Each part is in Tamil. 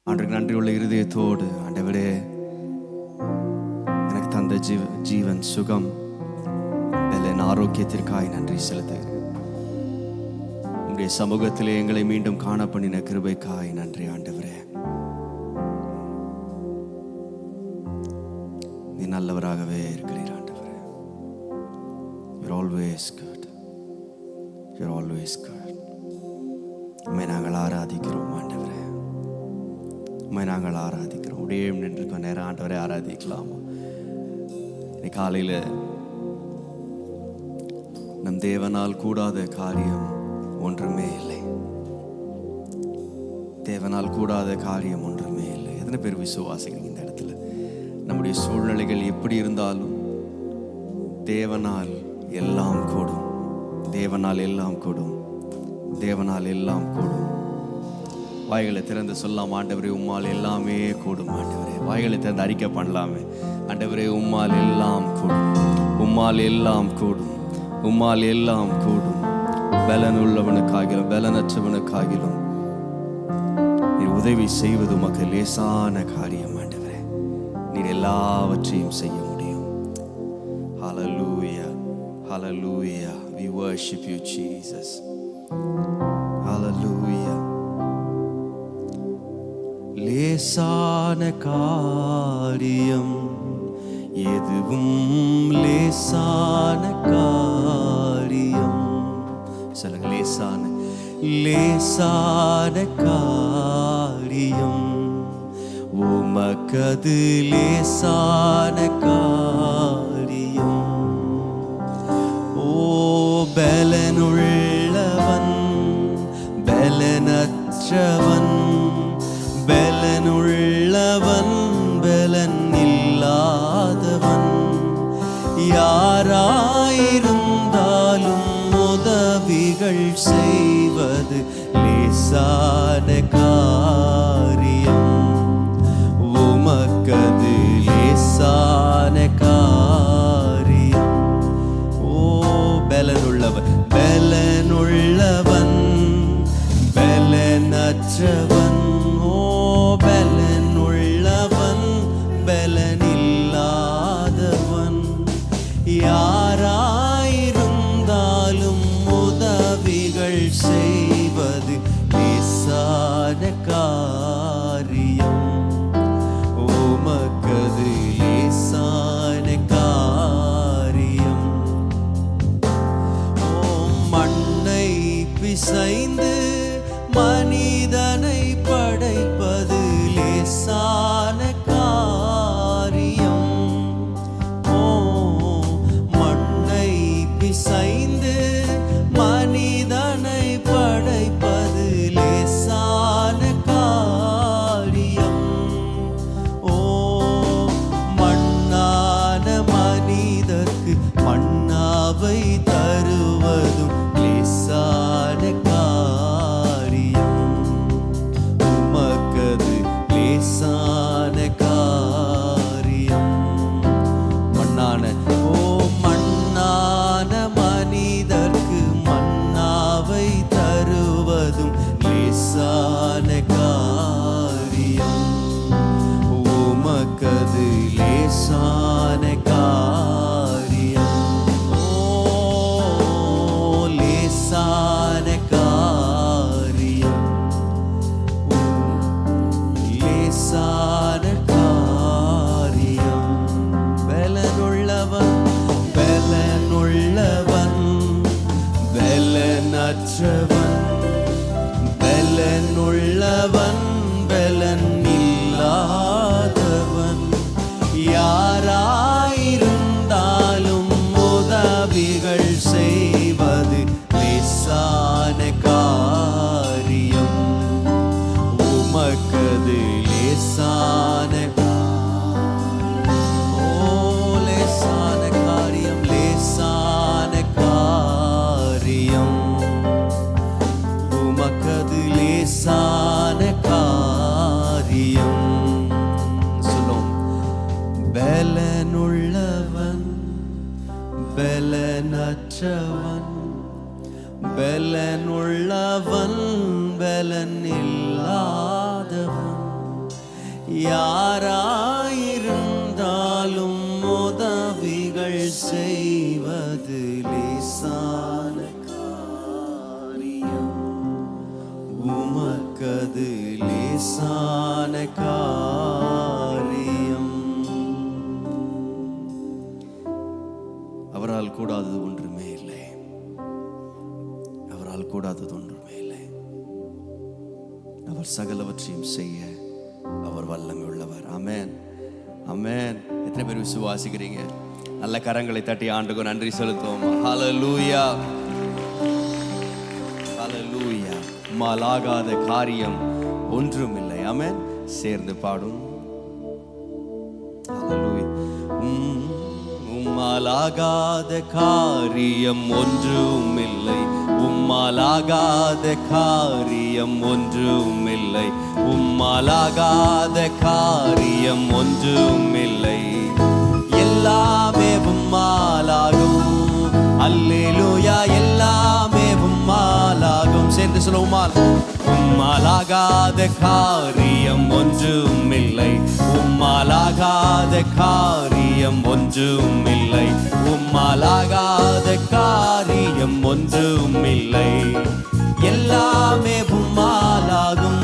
ஆண்டவருக்கு நன்றி உள்ள இருதயத்தோடு, ஆண்டவரே எனக்கு தந்த ஜீவன், சுகம், என் ஆரோக்கியத்திற்காய் நன்றி செலுத்துகிறேன். உங்களுடைய சமூகத்திலே எங்களை மீண்டும் காண பண்ணின கிருபைக்காய் நன்றி ஆண்டவரே. நீ நல்லவராகவே இருக்கிறீர் ஆண்டவரே. You're always good. You're always good. உம்மை நாங்கள் ஆராதிக்கிறோம் ஆண்டவரே. உம்மை நாங்கள் ஆராதிக்கிறோம். உடைய நின்று கொஞ்ச நேரம் ஆண்டவரை ஆராதிக்கலாமா? இன்னைக்கு காலையில் நம் தேவனால் கூடாத காரியம் ஒன்றுமே இல்லை. தேவனால் கூடாத காரியம் ஒன்றுமே இல்லை. எத்தனை பேர் விசுவாசிக்கிறீங்க இந்த இடத்துல? நம்முடைய சூழ்நிலைகள் எப்படி இருந்தாலும் தேவனால் எல்லாம் கூடும். தேவனால் எல்லாம் கூடும். தேவனால் எல்லாம் கூடும். வாய்களை திறந்து சொல்லலாம், ஆண்டவரே உம்மால் எல்லாமே கூடும். ஆண்டவரே வாய்களை திறந்து அறிக்கை பண்ணலாமே, ஆண்டவரே உம்மால் எல்லாம் கூடும். உம்மால் எல்லாம் கூடும். உம்மால் எல்லாம் கூடும். பலன் உள்ளவனுக்காகிலும் பலனற்றவனுக்காகிலும் நீர் உதவி செய்வது உமக்கு லேசான காரியம் ஆண்டவரே. நீர் எல்லாவற்றையும் செய்ய முடியும். Hallelujah. Hallelujah. We worship you, Jesus. Hallelujah. லேசான காரியம் எதுவும் லேசான காரியம். சொல்லுங்க, லேசான காரியம் உமக்கது லேசான காரியம். ஓ பலனுள்ளவன் பலனற்றவன், பலனுள்ளவன் பலன் இல்லாதவன், யாராயிருந்தாலும் உதவிகள் செய்வது லேசான காரியம். உமக்கது லேசான காரியம். ஓ பலனுள்ளவன் பலனுள்ளவன் பலனற்றவன், பலனுள்ளவன் பலனில்லாதவன், யாராயிருந்தாலும் உதவிகள் செய்வது லேசான காரியம். உமக்கது லேசான காரியம். ஓ மண்ணை பிசைந்து மனிதனை படைப்பது லேசான காரியம். ஓ மண்ணை பிசைந்து மனிதனை படைப்பது லேசான காரியம். ஓ மண்ணான மனிதர்க்கு மண்ணாவை தருவதும் லேசான காரியம். உமக்கது லேசான காரியம். மண்ணான ஓ மண்ணான மனிதர்க்கு மண்ணாவை தருவதும் லேசான காரியம். உமக்கது லேசான காரியம். ஓ லேசான காரியம். லேசான காரியம். பலனுள்ளவன் பலனுள்ளவன் பலனற்றவன், பலனுள்ளவன் பலன் இல்லாதவன், யாராயிருந்தாலும் உதவிகள் செய்வது லேசான காரியம். உமக்கது லேசான லேசான காரியம். லேசான காரியம். உமக்கது லேசான காரியம். சொல்லும், பலனுள்ளவன் பலனற்றவன், பலனுள்ளவன் பலன் இல்லாதவன், யாராயிருந்தாலும் உதவிகள் செய்வது லேசான காரியம், உமக்கது லேசான காரியம். அவரால் கூடாதது ஒன்றுமே இல்லை, அவரால் கூடாதது ஒன்றுமே இல்லை. அவர் சகலவற்றையும் செய்ய அவர் வல்லமை உள்ளவர். ஆமென், ஆமென். எத்தனை பேர் விசுவாசிக்கிறீங்க? நல்ல கரங்களை தட்டி ஆண்டுக்கு நன்றி செலுத்துவோம். ஹல்லேலூயா, ஹல்லேலூயா. உம்மாலாகாத காரியம் ஒன்றும் இல்லை. ஆமென். சேர்ந்து பாடும். ஹல்லேலூயா. உம்மாலாகாத காரியம் ஒன்றும் இல்லை, உம்மாலாகாத காரியம் ஒன்றும் இல்லை, உம்மாலாகாத காரியம் ஒன்றும் இல்லை. எல்லாமே உம்மாலாகும். அல்லேலூயா. எல்லாமே உம்மாலாகும். சேர்ந்து சொல்லுவோமா? உம்மாலாகாத காரியம் ஒன்றும் இல்லை, உம்மாலாகாத காரியம் ஒன்றும் இல்லை, உம்மாலாகாத காரியம் ஒன்றும் இல்லை. எல்லாமே உம்மாலாகும்.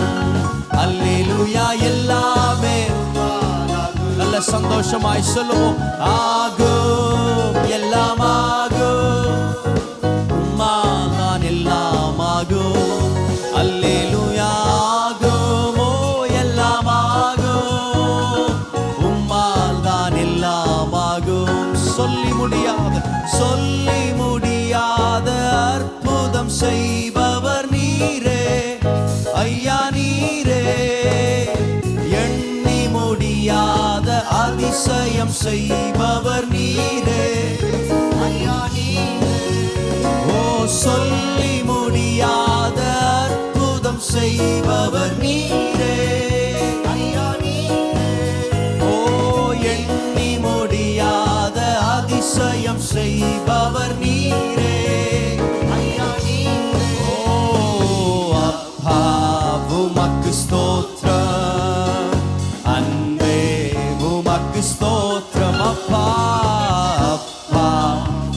அல்லேலூயா. எல்லாமே நல்ல சந்தோஷமாய் சொல்லுவோம். ஆகும், எல்லாம் ஆகும், உம்மால்தான் எல்லாம் ஆகும். அல்லேலூயா. ஆகும், ஓ எல்லாம் ஆகும், உம்மால்தான் எல்லாம் ஆகும். சொல்லி முடியாத அற்புதம் செய்பவர் நீரே ஐயா, நீரே. எண்ணி முடியாத அதிசயம் செய்பவர் நீரே ஐயா, நீரே. ஓ சொல்லி முடியாத அற்புதம் செய்பவர் நீரே ஐயா, நீரே. ஓ எண்ணி முடியாத அதிசயம் செய்பவர் நீரே ஐயா, நீரே. ஓ அப்பா உமக்கு ஸ்தோத்திரம், அன்பே உமக்கு ஸ்தோத்திரம். அப்பா அப்பா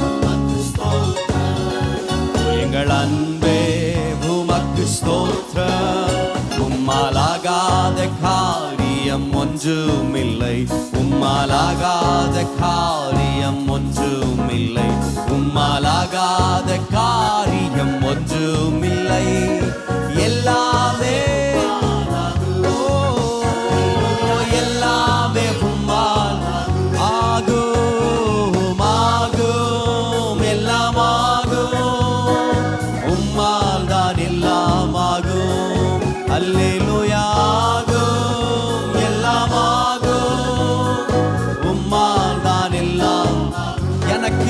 உமக்கு ஸ்தோத்திரம், எங்கள் அன்பே உமக்கு ஸ்தோத்திரம். உம்மாலாகாத காரியம் ஒன்றும் இல்லை, உம்மாலாகாத காரியம் ஒன்றும் இல்லை, உம்மாலாகாத காரியம் ஒன்றும் இல்லை. எல்லாமே எல்லாமே உம்மால் ஆகும், ஆகும், எல்லாம் ஆகும், உம்மால் தான் எல்லாம் ஆகும். அல்லேலூயா. ஆகும், எல்லாம் ஆகும், உம்மால் தான் எல்லாம். எனக்கு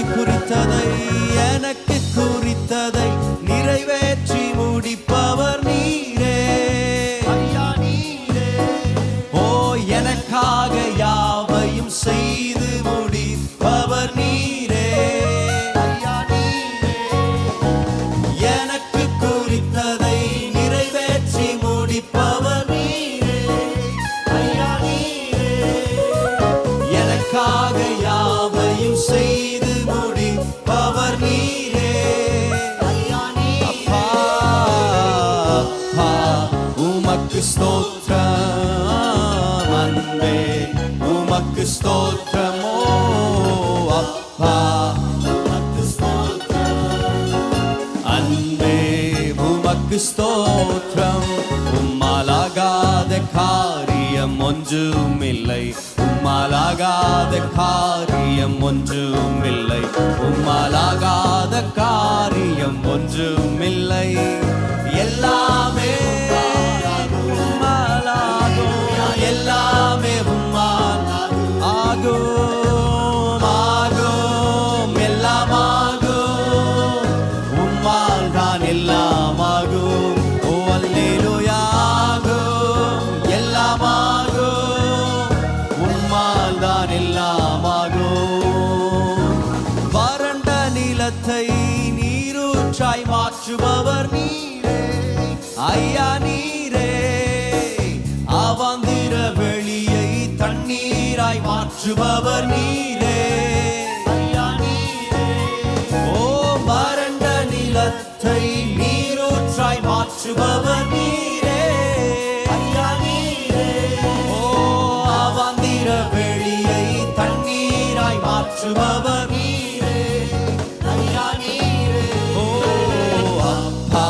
குறித்ததை நிறைவேற்றி முடிப்பவர் நீரே ஐயா, நீரே. ஓ எனக்காக யாவையும் செய்து முடிப்பவர் நீரே ஐயா, நீரே. எனக்கு குறித்ததை நிறைவேற்றி முடிப்பவர் நீரே ஐயா, நீரே. எனக்காக யாவையும் செய்து முடிப்பவர் நீரே ஐயா, நீரே. அப்பா அப்பா உமக்கு ஸ்தோத்திரம், அன்பே உமக்கு ஸ்தோத்திரம். ஓ அப்பா உமக்கு ஸ்தோத்திரம், அன்பே உமக்கு ஸ்தோத்திரம். உம்மாலாகாத காரியம் ஒன்றும் இல்லை, உம்மாலாகாத காரியம் ஒன்றும் இல்லை, உம்மாலாகாத காரியம் ஒன்றும் இல்லை. எல்லாமே உம்மாலாகும், எல்லாமே உம்மால் ஆகும், ஆகும், எல்லாம் ஆகும், உம்மால் தான் எல்லாம் ஆகும். ஓ அல்லேலூயா. ஆகும், எல்லாம் ஆகும், உம்மால் தான் எல்லாம் ஆகும். வறண்ட நிலத்தை நீரூற்றாய் மாற்றுபவர் நீரே ஐயா, நீரே. அவாந்திர வெளி மாற்றுபவர் நீரே ஐயா நீரே. ஓ அவாந்திர வெளியை தண்ணீராய் மாற்றுபவர் நீரே ஐயா நீரே. ஓ அப்பா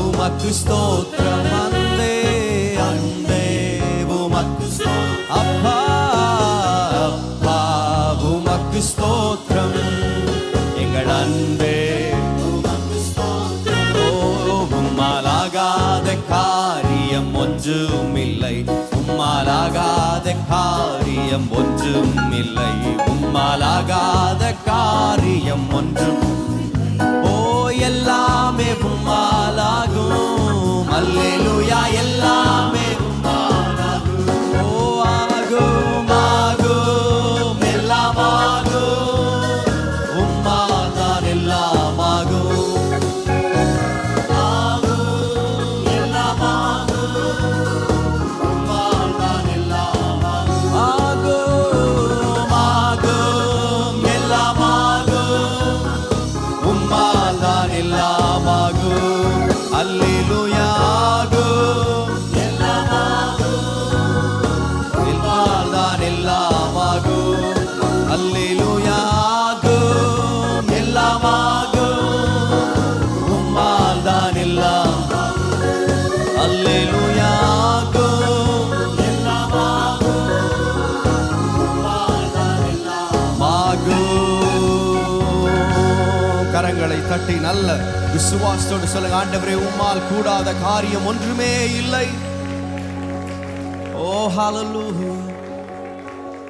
உமக்கு ஸ்தோத்திரம் அன்பே அன்பே உமக்கு அப்பா அப்பா உமக்கு ஸ்தோத்திரம் எங்கள் அன்பே. உம்மாலாகாத காரியம் ஒன்றும் இல்லை, உம்மாலாகாத காரியம் ஒன்றும் இல்லை, உம்மாலாகாத காரியம் ஒன்றும். ஓ எல்லாமே உம்மாலாகும், அல்லேலூயா எல்லாமே உம்மாலாகும். ஓ ஆகும் ஆகும் எல்லாம் ஆகும், உம்மால் தான் எல்லாம் ஆகும். அல்லேலூயா ஆகும் எல்லாம் ஆகும், எல்லாம் தான் எல்லாம் ஆகும். அல்லேலூயா ஆகும் எல்லாம் ஆகும், உம்மால் தான் எல்லாம். அல்லேலூயா ஆகும் எல்லாம் ஆகும், உம்மால் தான் எல்லாம் ஆகும். கரங்களை தட்டி நல்ல விசுவாசத்தோடு சொல்லுங்க, ஆண்டவரே உம்மால் கூடாத காரியம் ஒன்றுமே இல்லை. ஓ ஹalleluya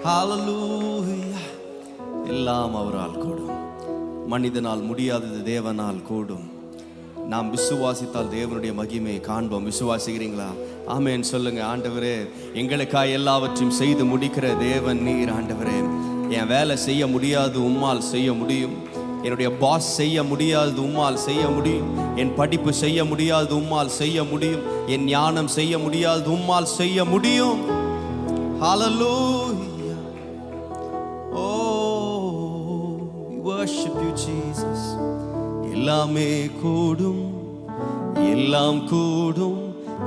ஹalleluya. எல்லாம் அவரால் கூடும், மனிதனால் முடியாதது தேவனால் கூடும். நாம் விசுவாசித்தால் தேவனுடைய மகிமையை காண்போம். விசுவாசிக்கிறீங்களா? ஆமென் சொல்லுங்க. ஆண்டவரே எங்களுக்காய் எல்லாவற்றையும் செய்து முடிக்கிற தேவன் நீர். ஆண்டவரே என் வேலை செய்ய முடியாது, உம்மால் செய்ய முடியும். என்னுடைய பாஸ் செய்ய முடியாது, உம்மால் செய்ய முடியும். என் படிப்பு செய்ய முடியாது, உம்மால் செய்ய முடியும். என் ஞானம் செய்ய முடியாது, உம்மால் செய்ய முடியும். Hallelujah. Oh, we worship you Jesus. எல்லாமே கூடும், எல்லாம் கூடும்,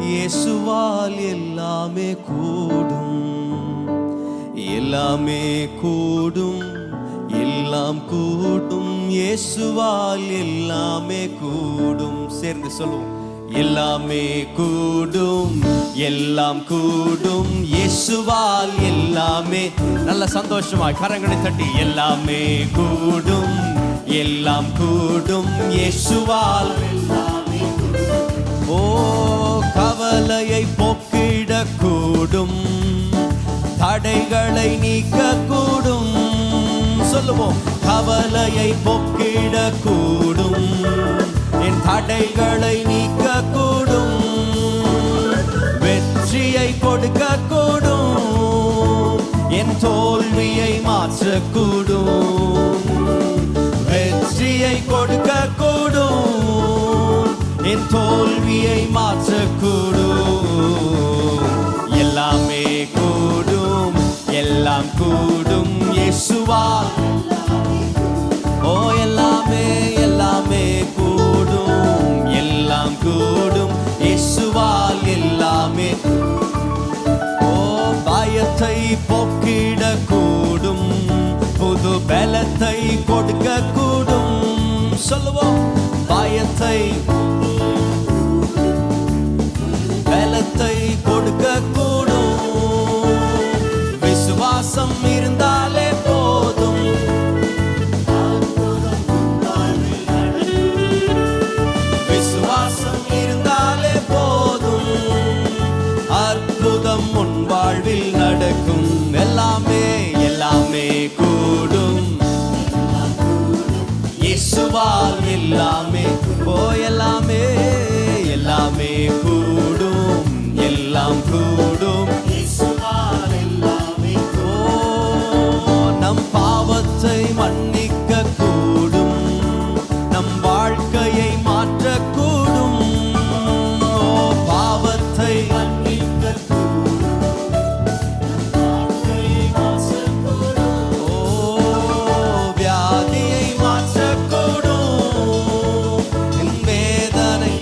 இயேசுவால் எல்லாமே கூடும். எல்லாமே கூடும், எல்லாம் கூடும், இயேசுவால் எல்லாமே கூடும். சேர்ந்து சொல்லுவோம், எல்லாமே கூடும், எல்லாம் கூடும், இயேசுவால் எல்லாமே. நல்ல சந்தோஷமாய் கரங்களை தட்டி எல்லாமே கூடும், எல்லாம் கூடும், இயேசுவால் எல்லாமே கூடும். ஓ கவலையை போக்கிட கூடும், தடைகளை நீக்க கூடும். சொல்லுவோம், கவலையை போக்கிட கூடும், என் தடைகளை நீக்க கூடும். வெற்றியை கொடுக்க கூடும், என் தோல்வியை மாற்றக்கூடும். வெற்றியை கொடுக்க கூடும், என் தோல்வியை மாற்றக்கூடும். எல்லாமே கூடும், எல்லாம் கூடும், இயேசுவால். ஓ எல்லாமே எல்லாமே கூடும், எல்லாம் கூடும், இயேசுவால் எல்லாமே. ஓ பயத்தை போக்கிட கூடும், புது பலத்தை கொடுக்க கூடும். சொல்லுவோம், பயத்தை பலத்தை கொடுக்க கூடும். விசுவாசம் இருந்தாலே போதும், விசுவாசம் இருந்தாலே போதும், அற்புதம் உன் வாழ்வில் நடக்கும். எல்லாமே எல்லாமே கூடும், இயேசுவால் எல்லாமே. ஓ எல்லாமே எல்லாமே கூடும், எல்லாம் கூடும், இயேசுவால் எல்லாமே. ஓ நம் பாவத்தை மன்னிக்க கூடும், நம் வாழ்க்கையை மாற்றக்கூடும். ஓ பாவத்தை மன்னிக்க கூடும், ஓ வியாதியை மாற்றக்கூடும், என் வேதனை.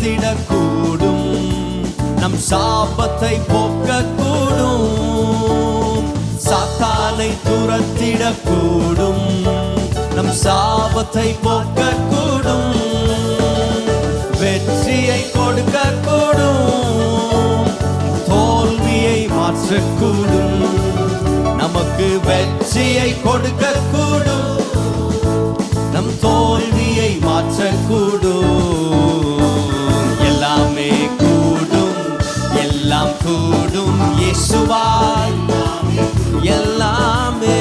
துரத்திடக்கூடும், நம் சாபத்தை போக்கக்கூடும். சாத்தானை துரத்திடக்கூடும், நம் சாபத்தை போக்கக்கூடும். வெற்றியை கொடுக்கக்கூடும், தோல்வியை மாற்றக்கூடும். நமக்கு வெற்றியை கொடுக்கக்கூடும், நம் தோல்வியை மாற்றக்கூடும். எல்லாமே கூடும், எல்லாம் கூடும் இயேசுவால். எல்லாமே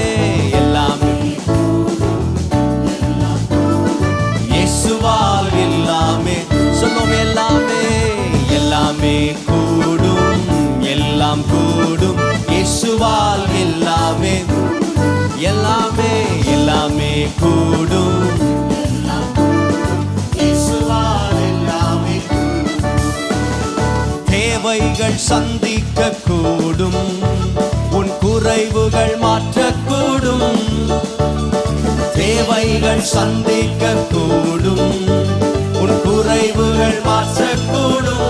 எல்லாமே இயேசுவால். எல்லாமே சொல்லும், எல்லாமே எல்லாமே கூடும், எல்லாம் கூடும் இயேசுவால். எல்லாமே எல்லாமே எல்லாமே கூடும் இயேசுவால். எல்லாமே தேவைகள் சந்திக்க கூடும், உன் குறைவுகள் மாற்றக்கூடும். தேவைகள் சந்திக்க கூடும், உன் குறைவுகள் மாற்றக்கூடும்.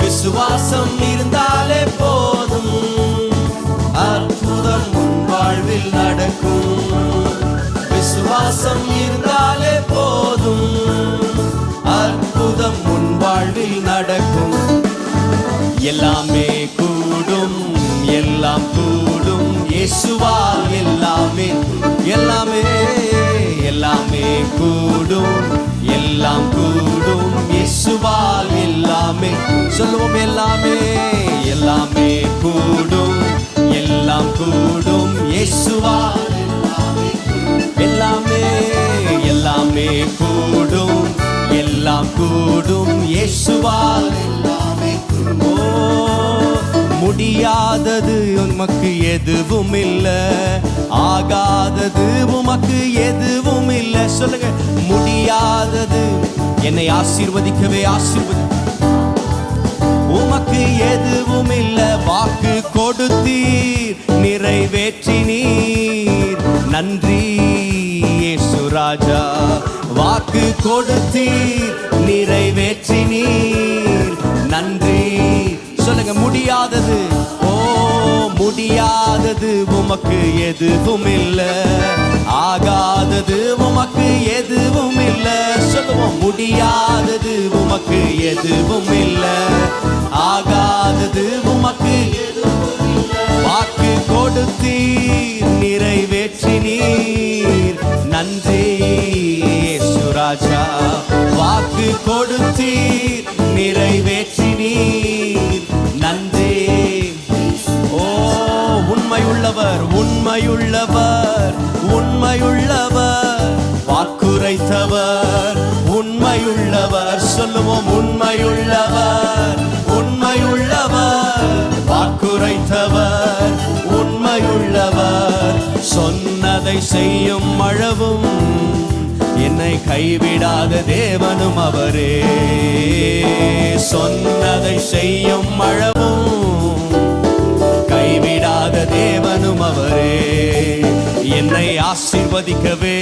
விசுவாசம் இருந்தாலே போதும், அற்புதம் உன் வாழ்வில் நடக்கும். விசுவாசம் இருந்தாலே போதும், அற்புதம் உன் வாழ்வில் நடக்கும். எல்லாமே கூடும், எல்லாம் கூடும் இயேசுவால். எல்லாமே எல்லாமே எல்லாமே கூடும், எல்லாம் கூடும் இயேசுவால். எல்லாமே சொல்லுவோம், எல்லாமே எல்லாமே கூடும், எல்லாம் கூடும் இயேசுவால். எல்லாமே எல்லாமே கூடும், எல்லாம் கூடும் இயேசுவால். ஓ, முடியாதது உமக்கு எதுவும் இல்லை, ஆகாதது உமக்கு எதுவும் இல்லை. சொல்லுங்க, முடியாதது என்னை ஆசீர்வதிக்கவே ஆசீர்வதி. உமக்கு எதுவும் இல்லை, வாக்கு கொடுத்தீர் நிறைவேற்றினீர். நன்றி இயேசு ராஜா. வாக்கு கொடுத்தீர் நிறைவேற்றினீர். நன்றி. சொல்லுங்க, முடியாதது, ஓ முடியாதது உமக்கு எதுவும் இல்லை, ஆகாதது உமக்கு எதுவும் இல்லை. சொல்லுவோம், முடியாதது உமக்கு எதுவும் இல்லை, ஆகாதது உமக்கு. வாக்கு கொடுத்தீர் நிறைவேற்றினீர். நன்றி இயேசு ராஜா. வாக்கு கொடுத்தீர் நிறைவேற்றினீர். நன்றி. ஓ, உண்மையுள்ளவர் உண்மையுள்ளவர் உண்மையுள்ளவர், வாக்குரைத்தவர் உண்மையுள்ளவர். சொல்லுவோம், உண்மையுள்ளவர் உண்மையுள்ளவர், வாக்குரைத்தவர் உண்மையுள்ளவர். சொன்னதை செய்யும் அளவும் என்னை கைவிடாத தேவனும் அவரே. சொன்னதை செய்யும் அளவும் கைவிடாத தேவனும் அவரே. என்னை ஆசீர்வதிக்கவே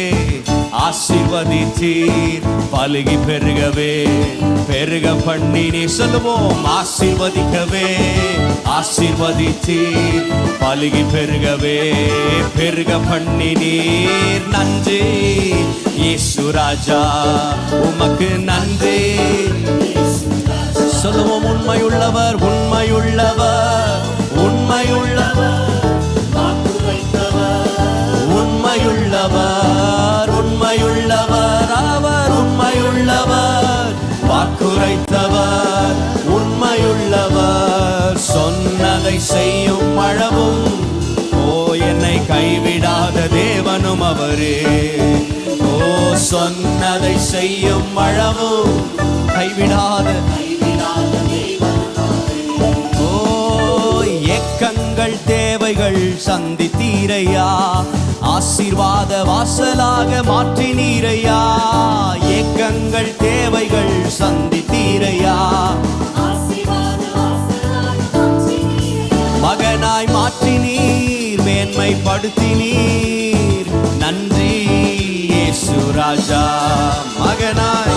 ஆசீர்வதித்தீர், பலுகி பெருகவே பெருக பண்ணினே. சொல்லுவோம், ஆசீர்வதிக்கவே ஆசீர்வதித்தீர், பலுகி பெருகவே பெருக பண்ணினீர். நன்றி இயேசு ராஜா, உமக்கு நன்றி. சொல்லுவோம், உண்மையுள்ளவர் உண்மையுள்ளவர் உண்மையுள்ளவர், உண்மையுள்ளவர் உண்மையுள்ளவர், அவர் உண்மையுள்ளவர், வாக்குரைத்தவர் உண்மையுள்ளவர். சொன்னதை செய்யும் அளவும், ஓ என்னை கைவிடாத தேவனும் அவரே. ஓ, சொன்னதை செய்யும் அளவும் கைவிடாத. ஓ, ஏக்கங்கள் தேவைகள் சந்தித்தீரையா, ஆசீர்வாத வாசலாக மாற்றினீரையா. ஏக்கங்கள் தேவைகள் சந்தித்தீரையா, மகனாய் மாற்றினீர், மேன்மைப்படுத்தினீர். நன்றி இயேசு ராஜா. மகனாய்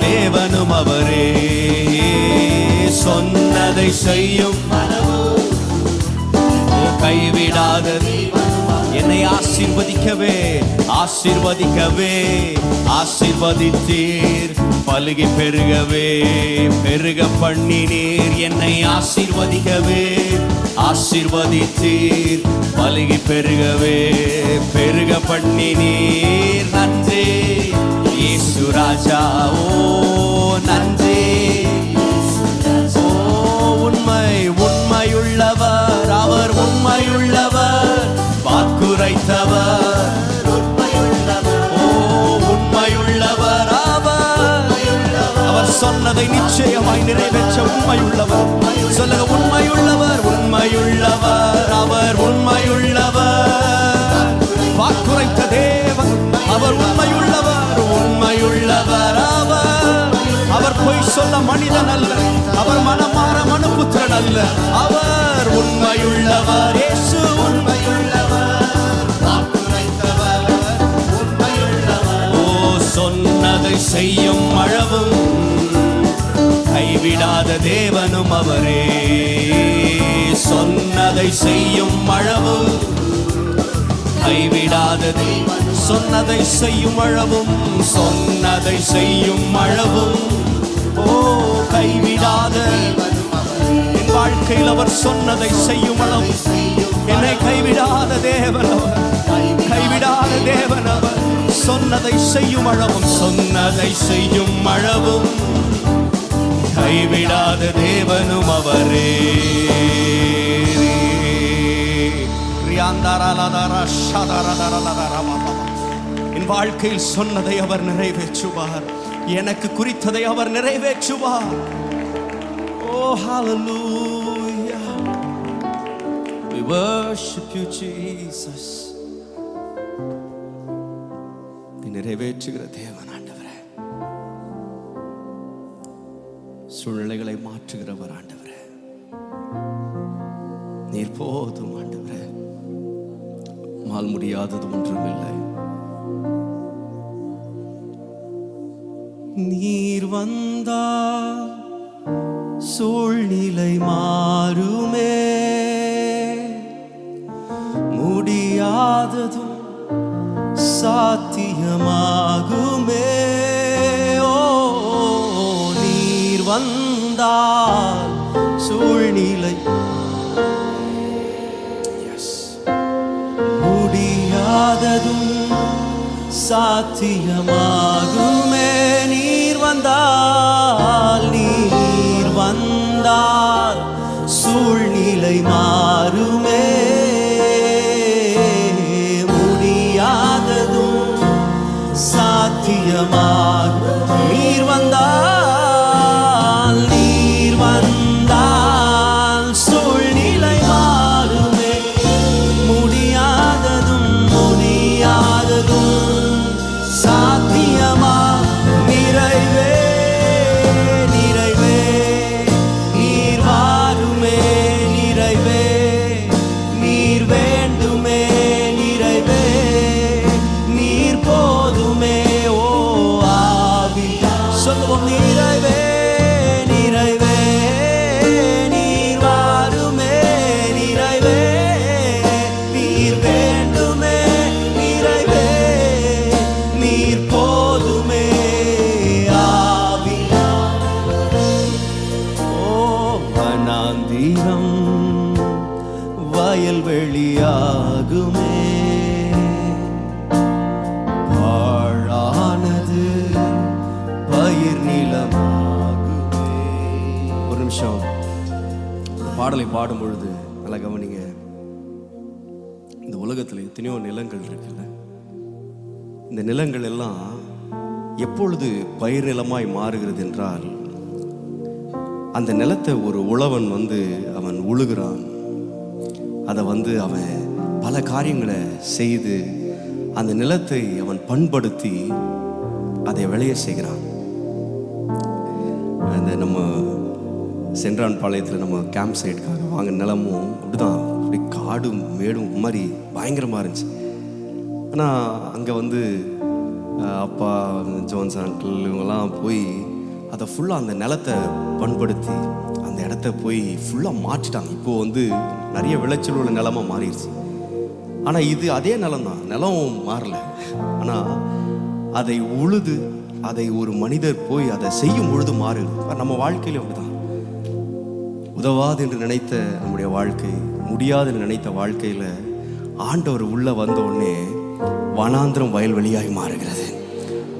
தேவனும் அவரே. சொன்னதை செய்யும் கைவிடாத என்னை ஆசீர்வதிக்கவே ஆசீர்வதிக்கவே ஆசீர்வதித்தீர். பலுகி பெருகவே பெருக பண்ணினீர். என்னை ஆசீர்வதிக்கவே ஆசீர்வதித்தீர். பலுகி பெருகவே பெருக பண்ணினீர். நன்றி இயேசு ராஜா. ஓ நன்றி. ஓ உண்மை உண்மையுள்ளவர் அவர். உண்மையுள்ளவர் வாக்குரைத்தவர். ஓ உண்மையுள்ளவர் அவர். அவர் சொன்னதை நிச்சயமாய் நிறைவேற்ற உண்மையுள்ளவர். சொல்லுங்க உண்மையுள்ளவர். உண்மையுள்ளவர் அவர். உண்மையுள்ளவர் வாக்குரைத்த தேவன் அவர். உண்மையுள்ளவர். உண்மையுள்ளவர் அவர். அவர் பொய் சொல்ல மனிதன் அல்ல. அவர் மனமாற மனுபுத்திரன் அல்ல. அவர் உண்மையுள்ளவர். இயேசு உண்மையுள்ளவர் வாக்குரைத்தவர். உண்மையுள்ளவர். ஓ சொன்னதை செய்யும் அளவும் கைவிடாத தேவனும் அவரே. சொன்னதை செய்யும் அளவும் கைவிடாத தேவன். சொன்னதை செய்யும் அளவும் சொன்னதை செய்யும் அளவும் ஓ கைவிடாத என் வாழ்க்கையில் அவர் சொன்னதை செய்யும் அளவு. என்னை கைவிடாத தேவன் அவர். கைவிடாத தேவன் அவர். சொன்னதை செய்யும் அளவும் சொன்னதை செய்யும் அளவும் கைவிடாத தேவனும் அவரே. என் வாழ்க்கையில் சொன்னதை அவர் நிறைவேற்றுவார். எனக்கு குறித்ததை அவர் நிறைவேற்றுவார். ஓ ஹalleluya. We worship you Jesus. நிறைவேற்றுகிற தேவன் ஆண்டவரே. சூழ்நிலைகளை மாற்றுகிறவர் ஆண்டவரே. நீர் போதும் ஆண்டவரே. மால் முடியாதது ஒன்றுமில்லை. நீர் வந்தால் சூழ்நிலை மாறுமே. முடியாததும் சாத்தியமாகுமே. ஓ நீர் வந்தால் சூழ்நிலை முடியாததும் சாத்தியமாகுமே. நீர் வந்தால் சூழ்நிலை மாறுமே. முடியாததும் சாத்தியமாகும். நீர் வந்தால் சூழ்நிலை மாறுமே. முடியாததும் சாத்தியமா. நிறைவே நீர் வாருமே. நிறைவே நீர் வேண்டுமே. நிறைவே நீர் போதுமே. ஓ ஆவி சொல்லுவோம். நிறைவே நீர் வாருமே. நிறைவே நீர் வேண்டுமே. நிறைவே நீர் போதுமே. ஆவி ஓ வனாந்திரம் வயல்வெளியாகுமே. ஆழானது பயிர் நிலமாகுமே. ஒரு நிமிஷம் பாடலை பாடும் பொழுது நல்லா கவனிங்க. இந்த உலகத்தில் எத்தனையோ நிலங்கள் இருக்குல்ல. இந்த நிலங்கள் எல்லாம் எப்பொழுது பயிர் நிலமாய் மாறுகிறது என்றால், அந்த நிலத்தை ஒரு உழவன் அவன் உழுகிறான். அதை அவன் பல காரியங்களை செய்து அந்த நிலத்தை அவன் பண்படுத்தி அதை விளைய செய்கிறான். அந்த நம்ம சென்றான் பாளையத்தில் நம்ம கேம்ப் சைடுக்காக வாங்க நிலமும் அப்படிதான். அப்படி காடும் மேடும் மாதிரி பயங்கரமாக இருந்துச்சு. ஆனால் அங்கே அப்பா ஜோன்ஸ் அங்கிள் இவங்கெல்லாம் போய் அதை ஃபுல்லாக அந்த நிலத்தை பண்படுத்தி அந்த இடத்த போய் ஃபுல்லாக மாற்றிட்டாங்க. இப்போது வந்து நிறைய விளைச்சல் உள்ள நிலமாக மாறிடுச்சு. ஆனால் இது அதே நிலம் தான், நிலம் மாறல. ஆனால் அதை உழுது அதை ஒரு மனிதர் போய் அதை செய்யும் பொழுது மாறிடும். நம்ம வாழ்க்கையிலும் அப்படிதான். உதவாது என்று நினைத்த நம்முடைய வாழ்க்கை, முடியாது என்று நினைத்த வாழ்க்கையில் ஆண்டவர் உள்ளே வந்த உடனே வனாந்திரம் வயல்வெளியாய் மாறுகிறது.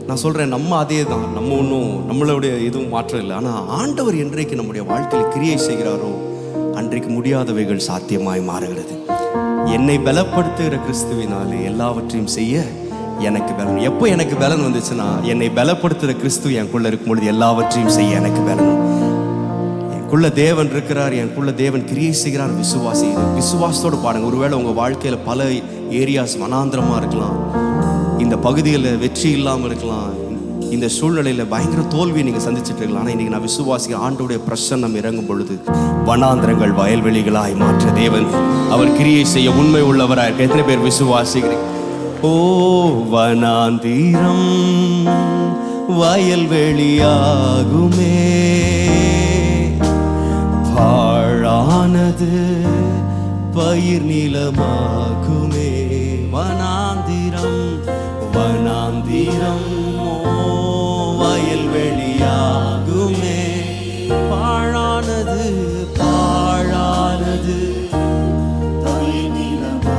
நான் சொல்கிறேன், நம்ம அதே தான், நம்ம ஒன்றும் நம்மளுடைய எதுவும் மாற்றம் இல்லை. ஆனால் ஆண்டவர் என்றைக்கு நம்முடைய வாழ்க்கையில் கிரியை செய்கிறாரோ அன்றைக்கு முடியாதவைகள் சாத்தியமாய் மாறுகிறது. என்னை பலப்படுத்துகிற கிறிஸ்துவினாலே எல்லாவற்றையும் செய்ய எனக்கு பலன். எப்போ எனக்கு பலன் வந்துச்சுன்னா, என்னை பலப்படுத்துகிற கிறிஸ்து எனக்குள்ள இருக்கும் பொழுது எல்லாவற்றையும் செய்ய எனக்கு பலன். எனக்குள்ள தேவன் இருக்கிறார், எனக்குள்ள தேவன் கிரியை செய்கிறார். விசுவாசத்தோடு பாருங்க. ஒருவேளை உங்கள் வாழ்க்கையில் பல ஏரியாஸ் வனாந்திரமாக இருக்கலாம், இந்த பகுதிகளில் வெற்றி இல்லாமல் இருக்கலாம், இந்த சூழ்நிலையில் பயங்கர தோல்வியை நீங்கள் சந்திச்சுட்டு இருக்கலாம். ஆனால் இன்றைக்கி நான் விசுவாசிக்கிறேன், ஆண்டோடைய பிரசன்னம் இறங்கும் பொழுது வனாந்திரங்கள் வயல்வெளிகளாய் மாற்ற தேவன் அவர் கிரியை செய்ய உண்மை உள்ளவராக. எத்தனை பேர் விசுவாசிக்கிறேன்? ஓ வனாந்திரம் வயல்வெளியாகுமே, பாழானது பயிர் நிலமாகுமே. வனாந்திரம் வனாந்திரம் வயல்வெளியாகுமே, பாழானது பாழானது பயிர் நிலமா.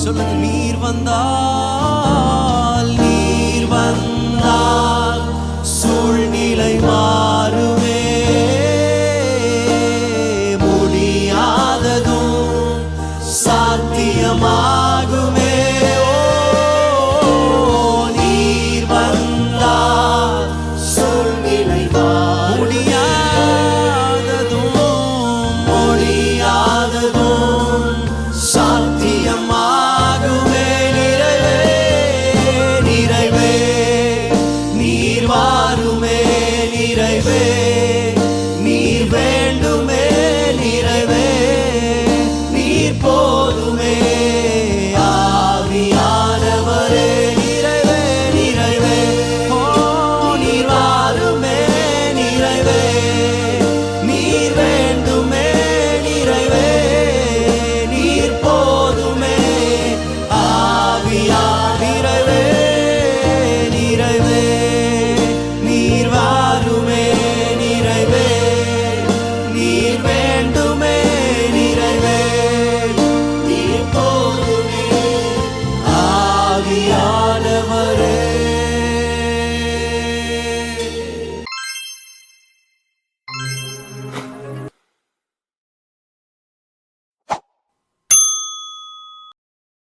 சொல்லுங்க, நீர் வந்தார்